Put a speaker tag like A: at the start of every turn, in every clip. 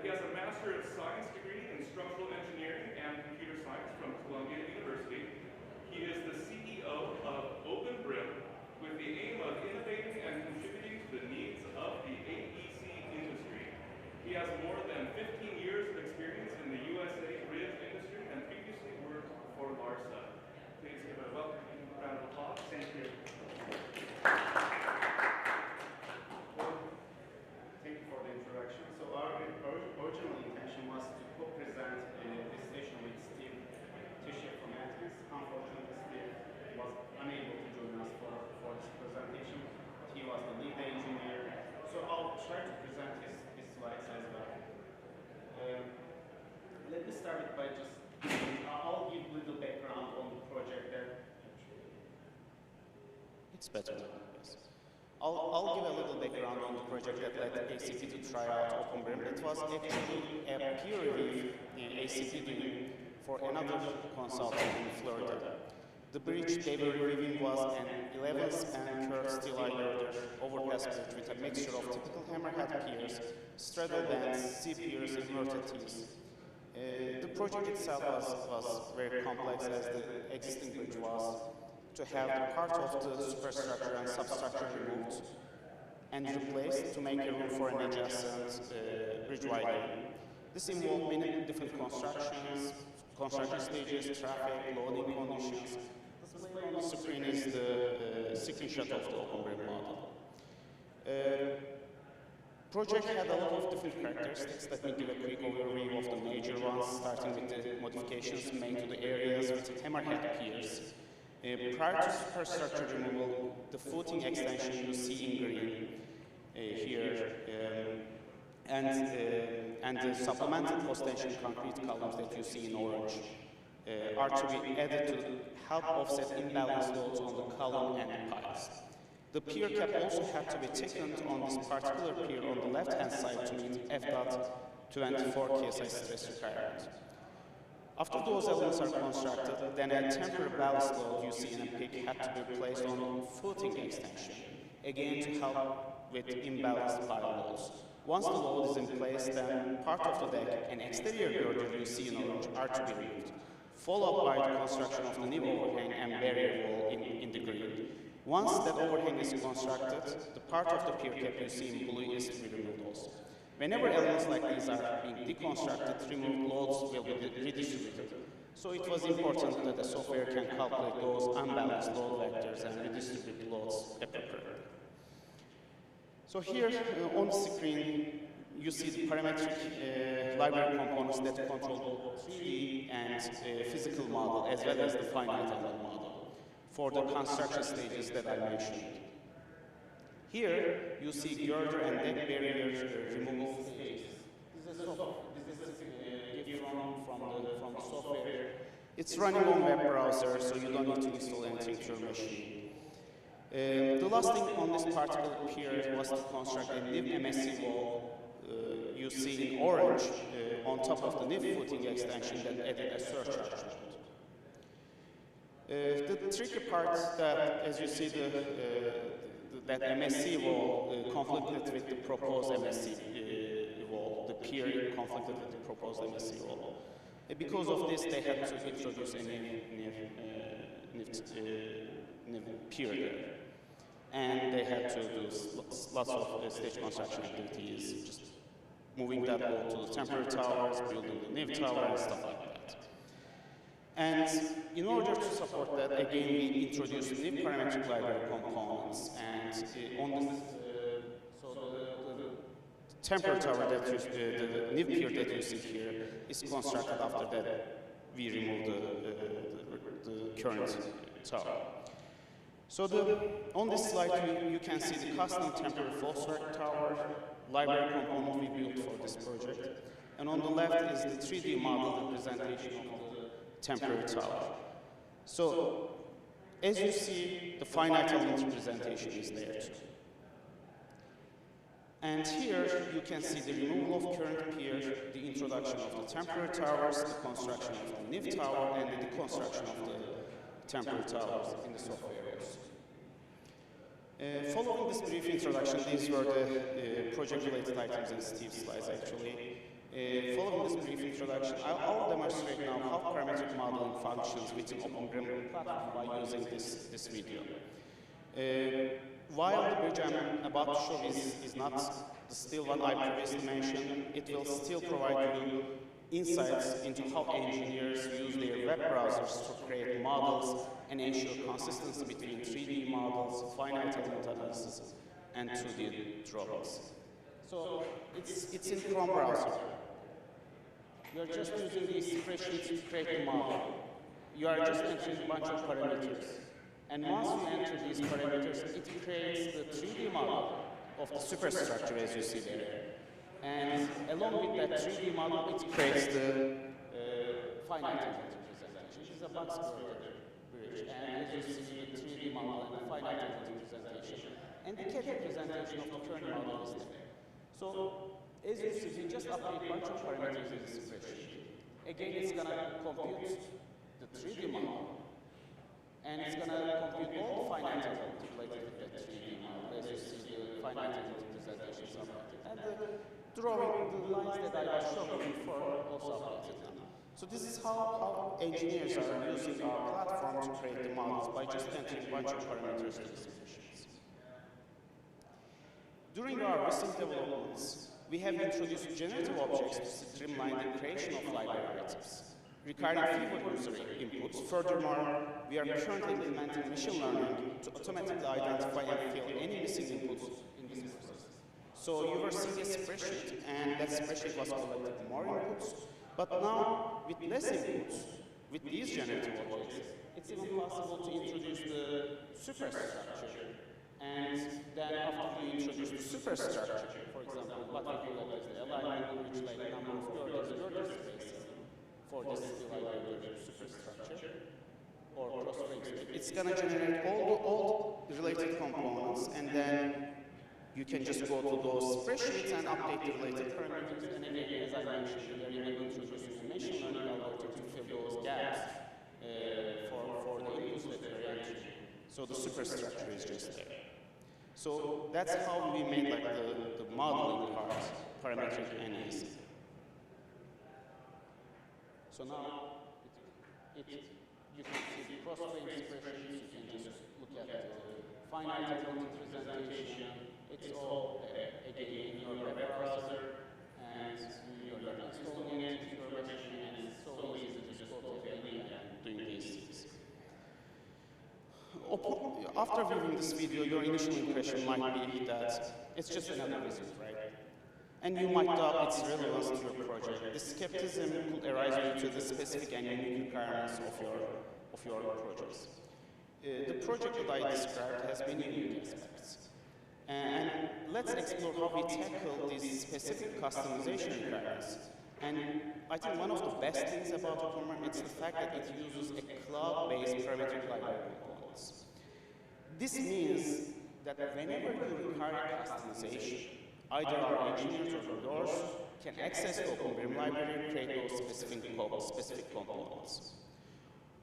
A: He has a Master of Science degree in Structural Engineering and Computer Science from Columbia University. He is the CEO of OpenBrIM with the aim of innovating and contributing to the needs of the AEC industry. He has more than 15 years of experience in the USA bridge industry and previously worked for LARSA. Please give a welcoming round of applause. Thank you.
B: Thank you for the introduction. So our original intention was to co-present this session with Steve Tischer from Athens. Unfortunately, Steve was unable to join us for this presentation. He was the lead engineer. So I'll try to present his slides as well. Let me start by just, I'll give a little background on the project that.
C: It's better now, yes. I'll give a little background on the project that led ACP to try out OpenBrIM. It was actually a peer review in ACP doing for another consultant in Florida. The bridge they were reviewing was an 11-span curved steel girder overpass bridge with a mixture of typical hammerhead piers, straddle bands, C-piers, and inverted T's. The project itself was very complex as the existing bridge was to have part of the superstructure and substructure removed and replaced to make room for an adjacent bridge widening. This involved many different construction stages, traffic, loading conditions. Displayed on the screen is the screenshot of the OpenBrIM model. Project had a lot of different characteristics. Let me give a quick overview of the major ones, starting with the modifications made to the areas with hammerhead piers. Prior to superstructure removal, the footing extension you see in green here, and the supplemental post-tension concrete columns that you see in orange are to be added to help offset imbalance loads on the column and piles. The pier cap also had to be thickened on this particular pier on the left-hand side to meet F.24 KSI stress requirement. After those elements are constructed, then a temporary ballast load you see in a peak had to be placed on footing extension, again to help with imbalanced pile loads. Once the load is in place, then part of the deck and exterior girder you see in orange are to be removed, followed by the construction of the new overhang and barrier wall in the green. Once that overhang is constructed, the part of the pier cap you see in blue is to be removed also. Whenever elements like these are being deconstructed, removed loads will be redistributed. So it was important that the software can calculate those unbalanced load vectors and redistribute loads appropriately. So here on the screen, you see the parametric library components that control both 3D and physical model, as well as the finite element model for the construction stages that I mentioned. Here, you see girder and deck barrier removal stages. This is a gift from the software. It's running on web browser, so you don't need to install anything to your machine. The last thing on this particular pier was to construct a NIV MSC wall you see in orange on top of the NIV footing extension that added a surcharge load. The tricky part that, as you see, that MSC wall conflicted with the proposed MSC wall. The pier conflicted with the proposed MSC wall. Because of this, they had to introduce a new pier there. And they had to do lots of stage construction activities, just moving that wall to the temporary towers, building the NIV tower, and stuff like that. And in order to support that, again, we introduced NIV parametric library components. And on this, so the temporary tower that you, the NIV pier that you see here is constructed after that we remove the current tower. So on this slide, you can see the custom temporary flow-circuit tower library component we built for this project. And on the left is the 3D model representation of the temporary tower. So as you see, the finite element representation is there too. And here you can see the removal of current pier, the introduction of the temporary towers, the construction of the NIV tower, and the deconstruction of the temporary towers in the software. Following this brief introduction, these were the project-related items in Steve's slides, actually. Following this brief introduction, I'll demonstrate now how parametric modeling functions within OpenBrIM platform by using this video. While the bridge I'm about to show is not the still one I previously mentioned, it will still provide you insights into how engineers use their web browsers to create models and ensure consistency between 3D models, finite element analysis, and 2D drawings. So it's in Chrome browser. You're just using these spreadsheets to create a model. You are just entering a bunch of parameters. And once you enter these parameters, it creates the 3D model of the superstructure as you see there. And along with that 3D model, it creates the finite element representation, which is a box girdle bridge. And as you see, the 3D model and the finite element representation. And the cat representation of the current model is there. So, as you see, we just update a bunch of parameters in this spreadsheet. Again, it's going to compute the 3D model. And it's going to compute all finite elements related to that 3D model. As you see, the finite element representation is updated. And the drawing, the lines that I was showing before, also updated now. So this is how engineers are using our platform to create the models by just entering a bunch of parameters to the spreadsheets. During our recent developments, we have introduced generative objects to streamline the creation of library items, requiring fewer user inputs. Furthermore, we are currently implementing machine learning to automatically identify and fill any missing inputs in this process. So you were seeing a spreadsheet, and that spreadsheet was collecting more inputs, but now, with less inputs, with these generative objects, it's even possible to introduce the superstructure. And then after you introduce the superstructure, for example, what we call as the alignment, which like number of girdle spaces for this alignment superstructure or cross-frame space. It's going to generate all the related components, and then you can just go to those spreadsheets and update the related parameters. And again, as I mentioned, we are even introducing a machine learning algorithm to fill those gaps for the inputs that we're entering. So the superstructure is just there. So that's how we made like the modeling part parametric and easy. So now you can see the cross-frame spreadsheets. You can just look at the finite element representation. It's all again in your web browser, and you're installing it into your machine, and it's so easy to just go to any and doing these things. After viewing this video, your initial impression might be that it's just another result, right? And you might doubt its relevance to your project. This skepticism could arise due to the specific and unique requirements of your projects. The project that I described has many unique aspects. And let's explore how we tackle these specific customization requirements. And I think one of the best things about OpenBrIM is the fact that it uses a cloud-based parametric library components. This means that whenever you require customization, either our engineers or yours can access the OpenBrIM library and create those specific components.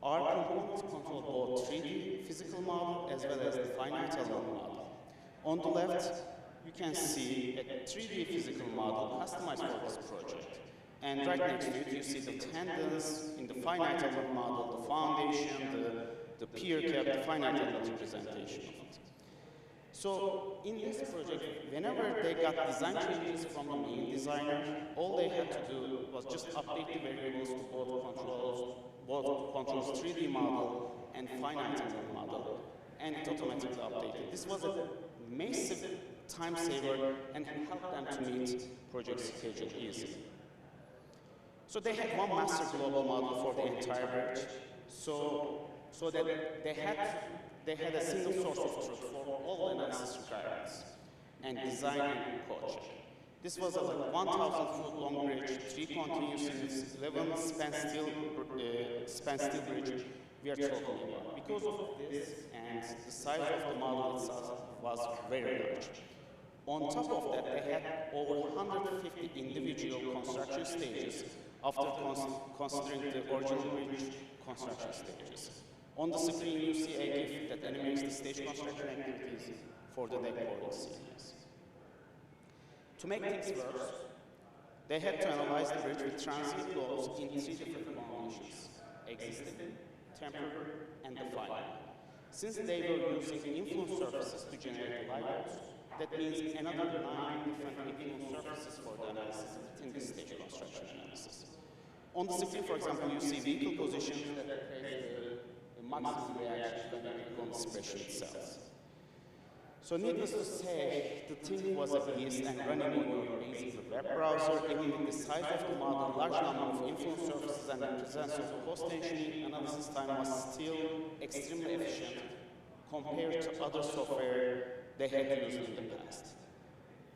C: Our components control both 3D physical model as well as the finite element model. On the left, you can see a 3D physical model customized for this project. And right next to it, you see the tendons in the finite element model, the foundation, the pier cap, the finite element representation of it. So in this project, whenever they got design changes from the main designer, all they had to do was just update the variables to both controls 3D model and finite element model, and it automatically updated. This was a massive time saver and helped them to meet project schedule easily. So they had one master global model for the entire bridge, so that they had a single source of truth for all analysis requirements and design and code check. This was a 1,000-foot long bridge, 3 continuous units, 11 span steel bridge we are talking about. Because of this and the size of the model itself was very large. On top of that, they had over 150 individual construction stages after considering the original bridge construction stages. On the screen, you see a GIF that animates the stage construction activities for the deck boarding series. To make things worse, They had to analyze the bridge with transient loads in 3 different combinations: existing, temporary, and the final. Since they were using influence surfaces to generate live loads, that means another 9 different influence surfaces for the analysis in this stage construction analysis. On the screen, for example, you see vehicle positions that replace the maximum reaction dynamic on the spreadsheet cells. So needless to say, the thing was a beast, and running on your basic web browser, even with the size of the model, large number of influence surfaces, and the presence of post-tensioning, analysis time was still extremely efficient compared to other software they had used in the past.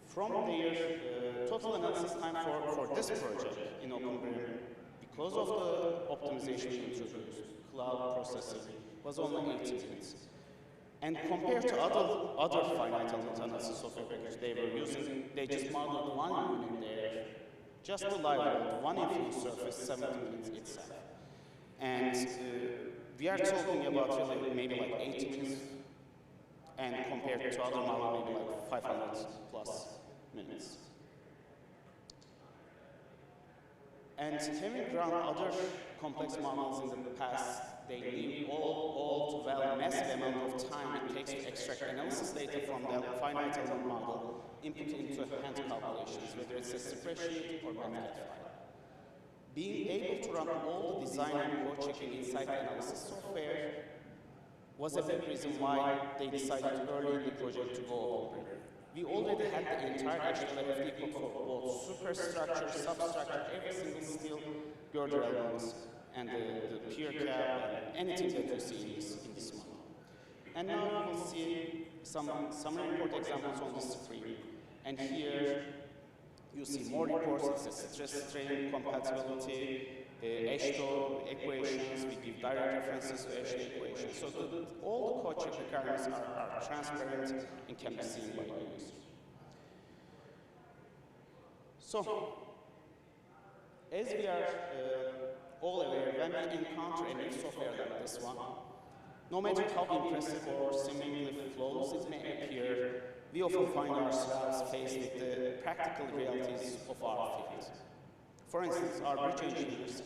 C: From there, total analysis time for this project in OpenBrIM, because of the optimization we introduced, cloud processing, was only 80 minutes. And compared to other finite element analysis software package they were using, they just modeled one unit there, just the live load, one influence surface, 70 minutes itself. And we are talking about really maybe like 80 minutes, and compared to other models, maybe like 500 plus minutes. And having run other complex models in the past, they knew all too well massive amount of time it takes to extract analysis data from the finite element model, input into hand calculations, whether it's a spreadsheet or MATLAB file. Being able to run all the design and code checking inside the analysis software was a big reason why they decided early in the project to go OpenBrIM. We already had the entire HTML code for both superstructure, substructure, every single steel girder elements, and the pier cap, and anything that you see in this model. And now you will see some report examples on the screen. And here you see more reports. It's a stress strain compatibility, H2 equations. We give direct references to H2 equations. So all the code check requirements are transparent and can be seen by the user. So, as we are all aware, when we encounter a new software like this one, no matter how impressive or seemingly flawless it may appear, we often find ourselves faced with the practical realities of our field. For instance, our bridge engineers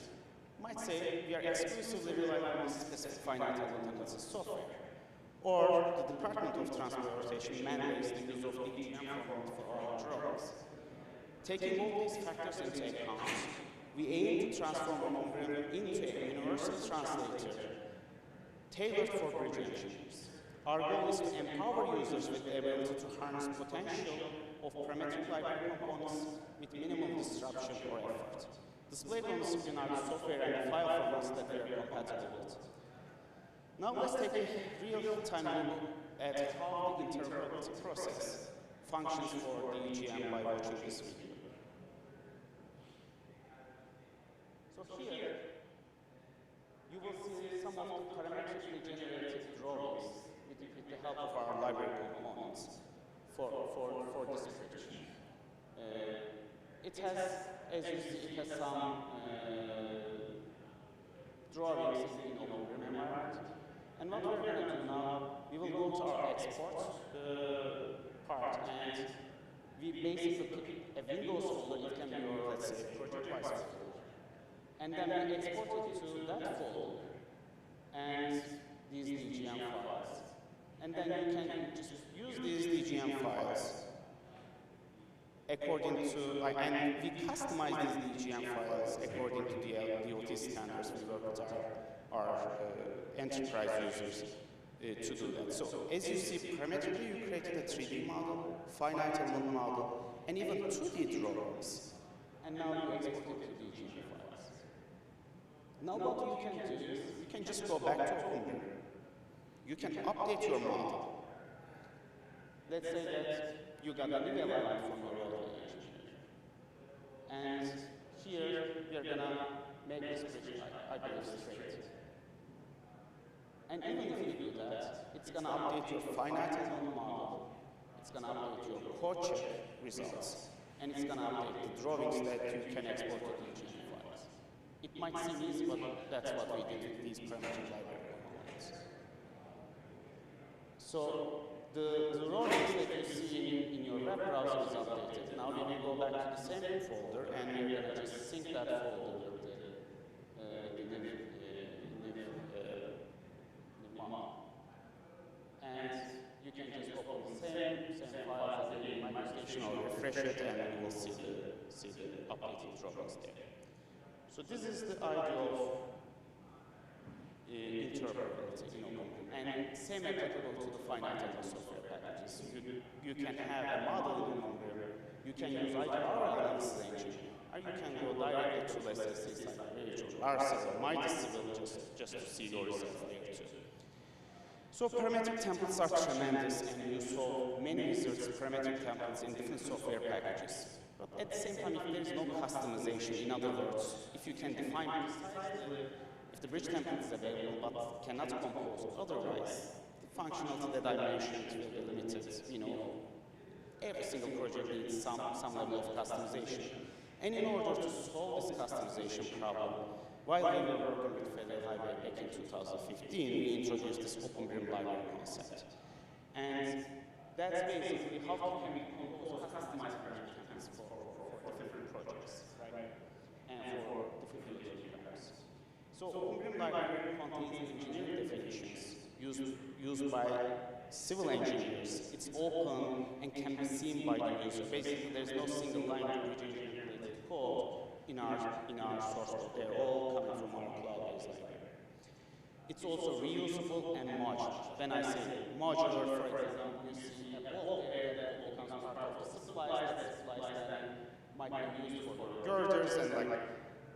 C: might say we are exclusively relying on this specific finite element analysis software, or the Department of Transportation mandates the use of DTM format for our drawings. Taking all these factors into account, we aim to transform OpenBrIM into a universal translator tailored for bridge engineers. Our goal is to empower users with the ability to harness potential of parametric library components with minimum disruption or effort. Displayed on the screen are the software and file formats that we are compatible with. Now let's take a real-time look at how the interoperability process functions for the EGM by virtue of this video. So here, you will see some of the parametrically generated drawings with the help of our library components for this bridge. It has, as you see, it has some drawings in OpenBrIM environment. And what we're going to do now, we will go to our export part, and we basically pick a Windows folder. It can be your, let's say, project-wise folder. And then we export it to that folder and these DGM files. And then you can just use these DGM files according to, and we customize these DGM files according to the DOT standards. We work with our enterprise users to do that. So as you see, parametrically you created a 3D model, finite element model, and even 2D drawings. And now you export it to DGM files. Now what you can do is you can just go back to OpenBrIM. You can update your model. Let's say that you got a new alignment from your old engineer. And here we are going to make this bridge, I believe, straight. And even if you do that, it's going to update your finite element model, it's going to update your code check results, and it's going to update the drawings that you can export to DGM files. It might seem easy, but that's what we did with these parametric library components. So the drawings that you see in your web browser is updated. Now we will go back to the same folder, and we are refresh it, and you will see the updated drawings there. So this is the idea of interoperability in OpenBrIM, and same applicable to the finite element software packages. You can have a model in OpenBrIM, you can use either our analysis engine, or you can go directly to, let's say, Cyberage or RCivil or MyDiscivil just to see your results there too. So parametric templates are tremendous, and you saw many results parametric templates in different software packages. But at the same time, if there is no customization, in other words, if you can define precisely if the bridge template is available but cannot compose otherwise, the functionality that I mentioned will be limited. You know, every single project needs some level of customization. And in order to solve this customization problem, while we were working with Reha back in 2015, we introduced this OpenBrIM library concept. And that's basically how can we compose customized parametric templates for different projects, right? And for different libraries. So OpenBrIM library contains engineering definitions used by civil engineers. It's open and can be seen by the user. Basically, there's no single line of related code in our source code. They're all coming from our cloud-based library. It's also reusable and modular. When I say modular, for example, you see a bulk area that becomes part of the supplies that might be used for girders, and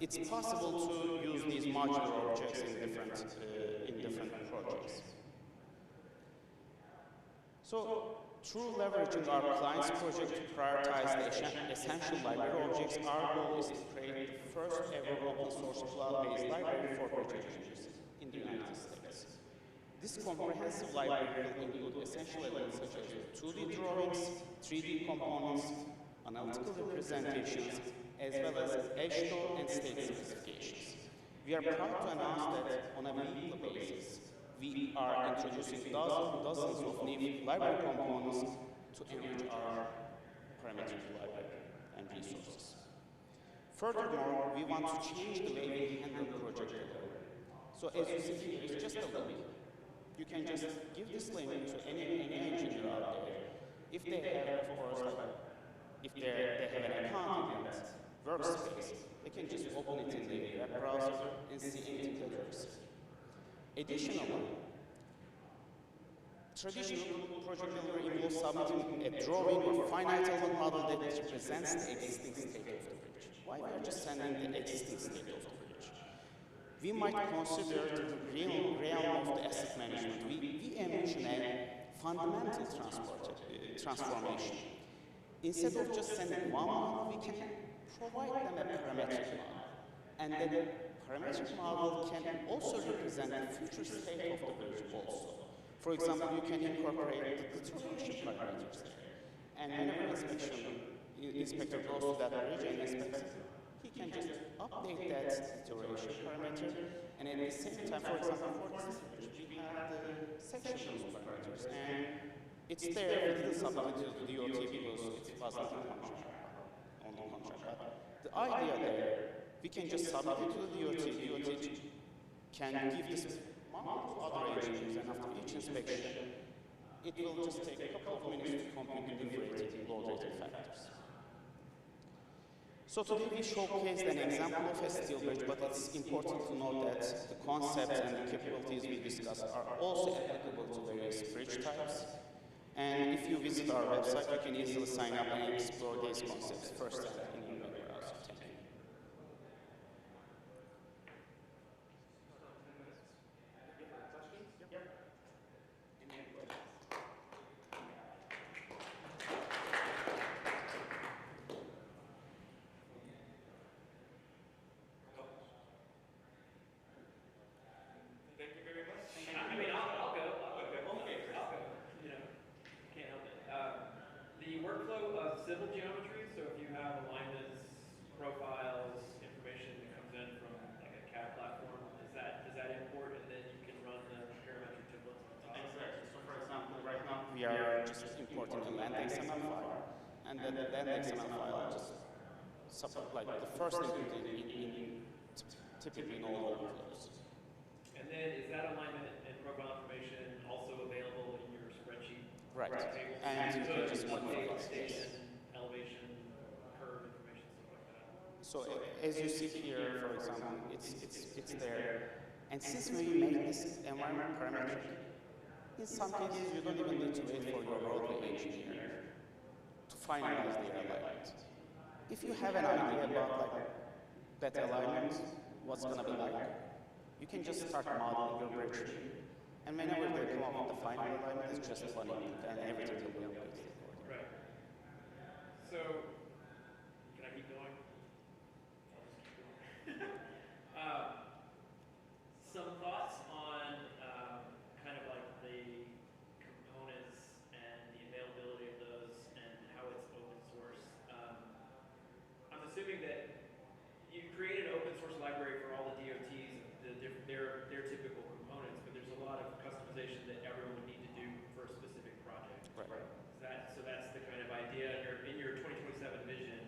C: it's possible to use these modular objects in different projects. So, through leveraging our client's project to prioritize the essential library objects, our goal is to create the first ever open source cloud-based library for project engineers in the United States. This comprehensive library will include essential elements such as 2D drawings, 3D components, analytical representations, as well as HTML and state specifications. We are proud to announce that on a weekly basis, we are introducing dozens of new library components to enrich our parametric library and resources. Furthermore, we want to change the way we handle project delivery. So as you see here, it's just a link. You can just give this link to any engineer out there. If they have, of course, if they have an account in that workspace, they can just open it in the web browser and see anything that they receive. Additionally, traditional project delivery involves submitting a drawing or finite element model that represents the existing state of the bridge. Why we are just sending the existing state of the bridge? We might consider the realm of the asset management. We envision a fundamental transformation. Instead of just sending one model, we can provide them a parametric model. And then parametric model can also represent the future state of the bridge also. For example, you can incorporate the deterioration parameters there. And whenever inspector goes to that bridge and inspects it, he can just update that deterioration parameter. And at the same time, for example, for this bridge, we have the section parameters. And it's there, we didn't submit it to the DOT because it wasn't on the contract. But the idea there, we can just submit it to the DOT. DOT can give this model to other agencies, and after each inspection, it will just take a couple of minutes to compute the inflated load-rated factors. So today we showcased an example of a steel bridge, but it's important to note that the concepts and the capabilities we discussed are also applicable to various bridge types. And if you visit our website, you can easily sign up and explore these concepts firsthand in your web browser. Thank you.
D: Civil geometry, so if you have alignments, profiles, information that comes in from like a CAD platform, does that import and then you can run the parametric templates on top?
C: Exactly. So for example, right now we are just importing a land XML file, and then the land XML file just like the first input in typically in all workflows.
D: And then is that alignment and profile information also available in your spreadsheet?
C: Right. And you can just modify it.
D: Station, elevation.
C: So as you see here, for example, it's there. And since we make this environment parametric, in some cases you don't even need to wait for your roadway engineer to finalize the alignment. If you have an idea about that alignment, what's going to be like, you can just start modeling your bridge. And whenever they come up with the final alignment, it's just one input and everything will be updated.
D: Right. So, can I keep going? I'll just keep going. Some thoughts on kind of like the components and the availability of those and how it's open source. I'm assuming that you created an open source library for all the DOTs, their typical components, but there's a lot of customization that everyone would need to do for a specific project.
C: Right.
D: So that's the kind of idea. In your 2027 vision,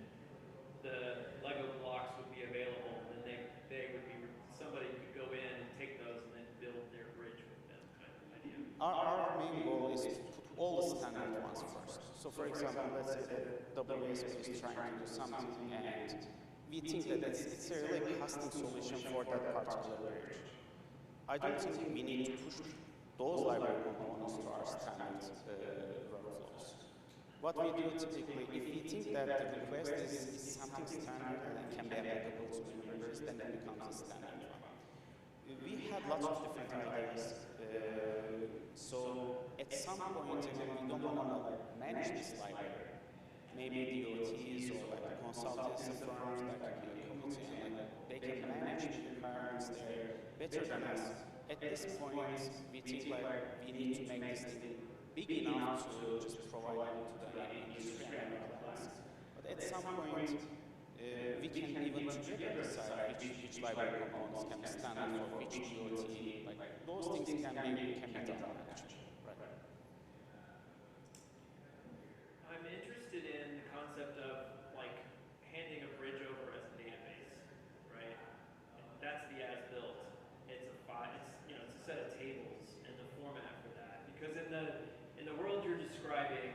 D: the Lego blocks would be available, and they would be, somebody could go in and take those and then build their bridge with them, kind of idea.
C: Our main goal is to put all the standard ones first. So for example, let's say that WSP is trying to do something and we think that it's a really custom solution for that particular bridge. I don't think we need to push those library components to our standard workflows. What we do typically, if we think that the request is something standard and can be applicable to members, then it becomes a standard one. We had lots of different ideas. So at some point, we don't want to manage this library. Maybe DOTs or consultancy firms that can be a committee and they can manage the requirements there better than us. At this point, we think we need to make this thing big enough to just provide it to the industry and our clients. But at some point, we can even together decide which library components can be standard for which DOT. Those things can be done actually. Right.
D: I'm interested in the concept of handing a bridge over as a database, right? And that's the as-built. It's a set of tables and the format for that. Because in the world you're describing,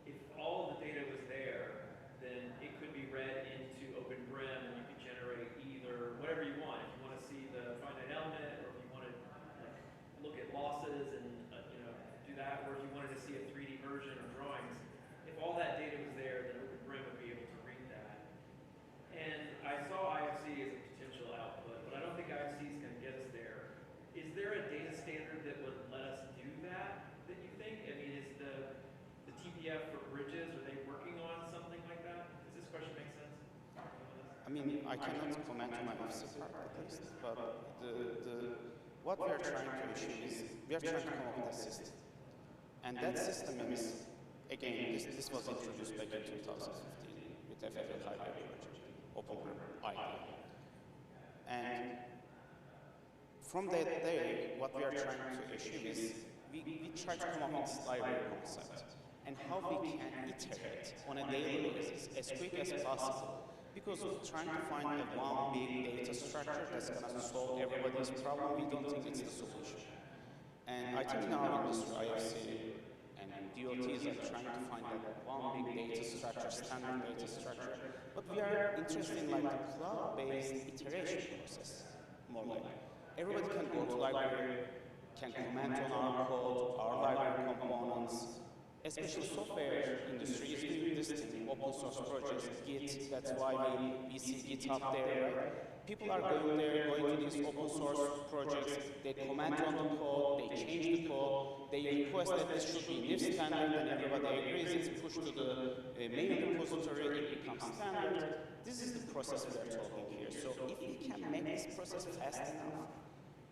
D: if all of the data was there, then it could be read into OpenBrIM and you could generate either whatever you want. If you want to see the finite element, or if you want to look at losses and do that, or if you wanted to see a 3D version or drawings, if all that data was there, then OpenBrIM would be able to read that. And I saw IFC as a potential output, but I don't think IFC is going to get us there. Is there a data standard that would let us do that you think? I mean, is the TPF for bridges, are they working on something like that? Does this question make sense?
C: I mean, I cannot comment on my office part at least, but what we are trying to achieve is we are trying to come up with a system. And that system is, again, this was introduced back in 2015 with FFL Library project, OpenBrIM. And from that day, what we are trying to achieve is we try to come up with this library concept and how we can iterate on a daily basis as quick as possible. Because trying to find one big data structure that's going to solve everybody's problem, we don't think it's the solution. And I think in our industry, IFC and DOTs are trying to find that one big data structure, standard data structure. But we are interested in the cloud-based iteration process, more like. Everybody can go to library, can comment on our code, our library components. Especially software industry is doing this thing, open source projects, Git, that's why we see GitHub there, right? People are going there, going to these open source projects, they comment on the code, they change the code, they request that this should be this standard, and everybody agrees, it's pushed to the main repository, it becomes standard. This is the process we are talking here. So if we can make this process fast enough,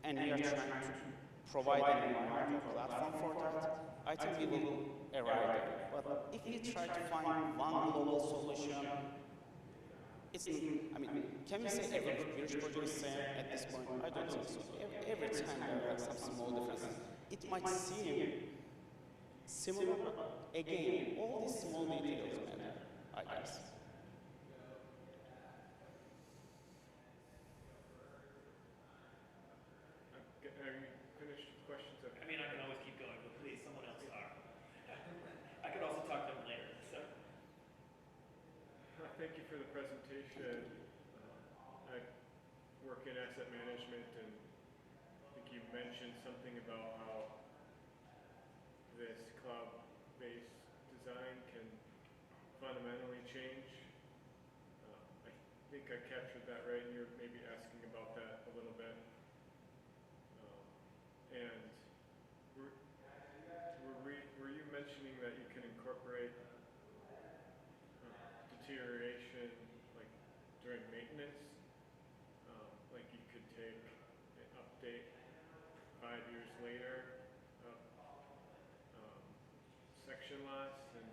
C: and we are trying to provide an environment or platform for that, I think we will arrive there. But if we try to find one global solution, it's, I mean, can we say every bridge project is same at this point? I don't think so. Every time there are some small differences. It might seem similar, but again, all these small details matter, I guess.
A: Are you finished with questions? Okay.
D: I mean, I can always keep going, but please, someone else are. I could also talk to them later. So.
A: Thank you
E: for the presentation. I work in asset management, and I think you mentioned something about how this cloud-based design can fundamentally change. I think I captured that right, and you're maybe asking about that a little bit. And were you mentioning that you can incorporate deterioration like during maintenance? Like you could take an update 5 years later of section loss and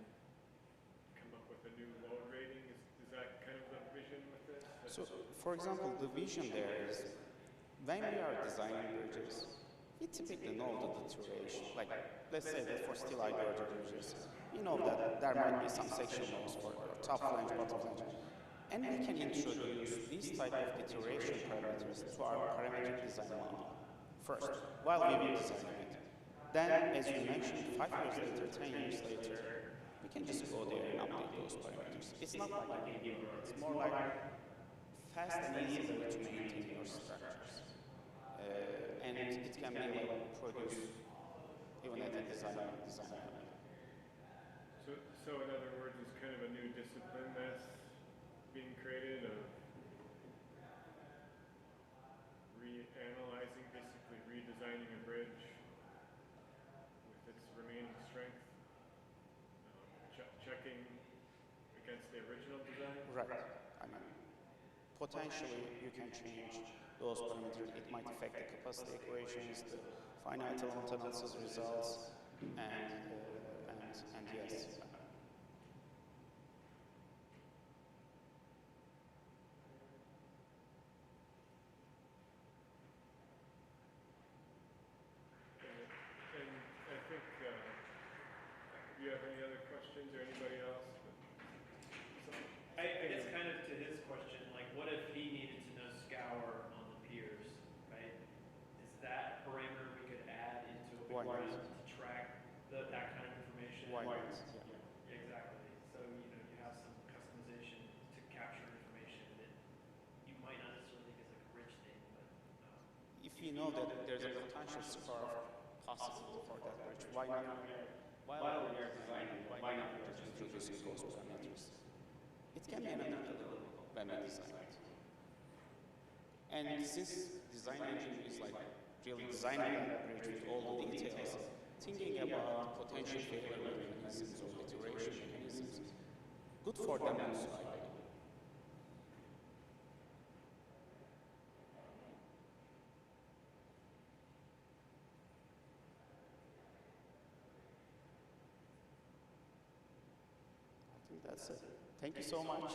E: come up with a new load rating? Is that kind of the vision with this?
C: So, for example, the vision there is when we are designing bridges, we typically know the deterioration. Like, let's say that for steel girder bridges, you know that there might be some section loss or top flange, bottom flange. And we can introduce these type of deterioration parameters to our parametric design model first, while we were designing it. Then, as you mentioned, 5 years later, 10 years later, we can just go there and update those parameters. It's not like a game, it's more like fast and easy way to maintain your structures. And it can be like produced even at the design level.
E: So in other words, it's kind of a new discipline that's being created of reanalyzing, basically redesigning a bridge with its remaining strength, checking against the original design?
C: Right. I mean, potentially you can change those parameters. It might affect the capacity equations, the finite element analysis results, and yes.
E: And I think, do you have any other questions or anybody else?
D: I guess kind of to his question, like what if he needed to know scour on the piers, right? Is that a parameter we could add into OpenBrIM to track that kind of information?
C: Why not?
D: Yeah, exactly. So you have some customization to capture information that you might not necessarily think is like a rich thing, but
C: If you know that there's a potential scar possible for that bridge, why not? While we are designing, why not just introducing those parameters? It can be another level when we design it. And since design engine is like really designing that bridge with all the details, thinking about potential failure mechanisms or deterioration mechanisms, good for them also, I believe. I think that's it. Thank you so much.